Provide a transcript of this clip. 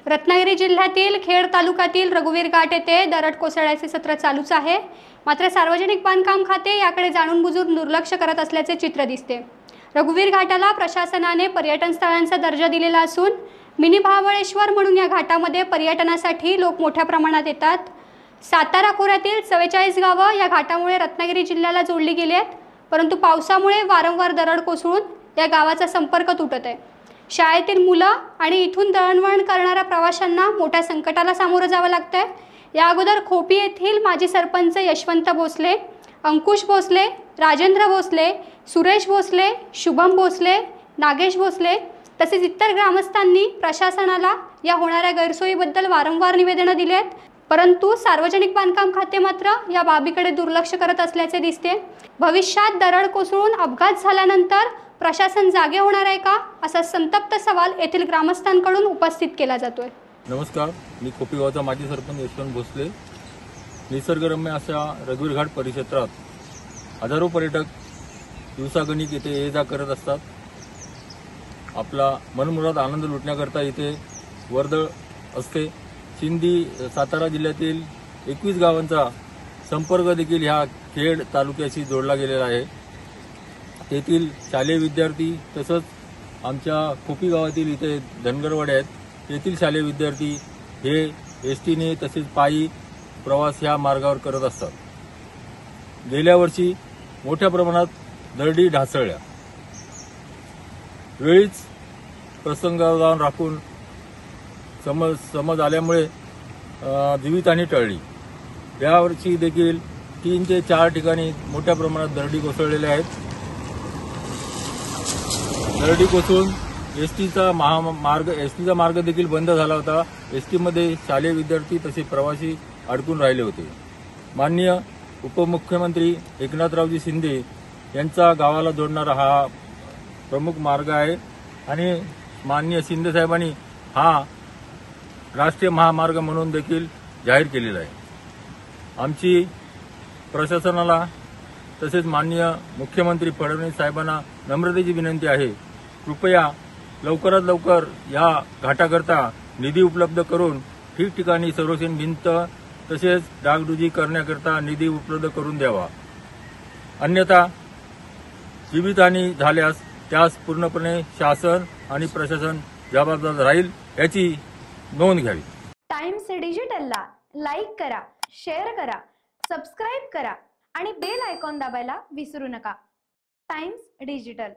रत्नागिरी जिल्ह्यातील खेड तालुक्यातील रघुवीर घाट येथे दरड कोसळण्याचे सत्र चालूच आहे। मात्र सार्वजनिक बांधकाम खाते याकडे जाणून-बुजून दुर्लक्ष करत असल्याचे चित्र दिसते। रघुवीर घाटाला प्रशासनाने पर्यटन स्थळांचा दर्जा दिलेला असून मिनी महाबळेश्वर म्हणून या घाटामध्ये पर्यटनासाठी लोक मोठ्या प्रमाणात येतात। सातारा खोऱ्यातील 44 गावं या घाटामुळे रत्नागिरी जिल्ह्याला जोडली गेली आहेत, परंतु पावसामुळे वारंवार दरड कोसळून या गावाचा संपर्क तुटत आहे। शाळेतील मुलं आणि इथून दळणवळण करणाऱ्या प्रवाशांना मोठ्या संकटाला सामोरं जावं लागतंय। या अगोदर खोपी येथील माजी सरपंच यशवंत भोसले, अंकुश भोसले, राजेंद्र भोसले, सुरेश भोसले, शुभम भोसले, नागेश भोसले तसेच इतर ग्रामस्थांनी प्रशासनाला या होणाऱ्या गैरसोयीबद्दल वारंवार निवेदनं दिली आहेत, परंतु सार्वजनिक बांधकाम खाते मात्र या बाबीकडे दुर्लक्ष करत असल्याचे दिसते। भविष्यात दरड कोसळून अपघात झाल्यानंतर प्रशासन जागे होणार आहे का, असा संतप्त सवाल येथील ग्रामस्थांकडून उपस्थित केला जातोय। नमस्कार, मी खोपी गावचा माजी सरपंच यशवंत भोसले। निसर्गरम्य अशा रघुवीर घाट परिसरात हजारो पर्यटक दिवसागणिक येथे ये जा करत असतात। आपला मनमुराद आनंद लुटण्याकरता इथे वर्दळ असते। सिंधी सातारा जिल्ह्यातील 21 गावांचा संपर्क देखील ह्या खेड तालुक्याशी जोडला गेलेला आहे। तेथील शालेय विद्यार्थी तसंच आमच्या खोपी गावातील इथे धनगरवाडे आहेत, तेथील शालेय विद्यार्थी हे एसटीने तसेच पायी प्रवास ह्या मार्गावर करत असतात। गेल्या वर्षी मोठ्या प्रमाणात दरडी ढासळल्या, वेळीच प्रसंगावर राखून समज आल्यामुळे जीवितहानी टळली। यावर्षी देखील 3 ते 4 ठिकाणी मोठ्या प्रमाणात दरडी कोसळलेल्या आहेत। दरडी कोसळून एसटीचा मार्ग देखील बंद झाला होता। एसटीमध्ये शालेय विद्यार्थी तसे प्रवासी अडकून राहिले होते। माननीय उपमुख्यमंत्री एकनाथरावजी शिंदे यांचा गावाला जोडणारा हा प्रमुख मार्ग आहे आणि माननीय शिंदे साहेबांनी हा राष्ट्रीय महामार्ग म्हणून देखील जाहीर केलेला आहे। आमची प्रशासनाला तसेच माननीय मुख्यमंत्री फडणवीस साहेबांना नम्रतेची विनंती आहे, कृपया लवकरात लवकर या घाटाकरता निधी उपलब्ध करून ठिकठिकाणी संरक्षण भिंत तसेच डागडुजी करण्याकरता निधी उपलब्ध करून द्यावा। अन्यथा जीवितहानी झाल्यास त्यास पूर्णपणे शासन आणि प्रशासन जबाबदार राहील याची नोंद घ्यावी। टाइम्स डिजिटलला लाईक करा, शेअर करा, सबस्क्राइब करा आणि बेल आयकॉन दाबायला विसरू नका। Times digital.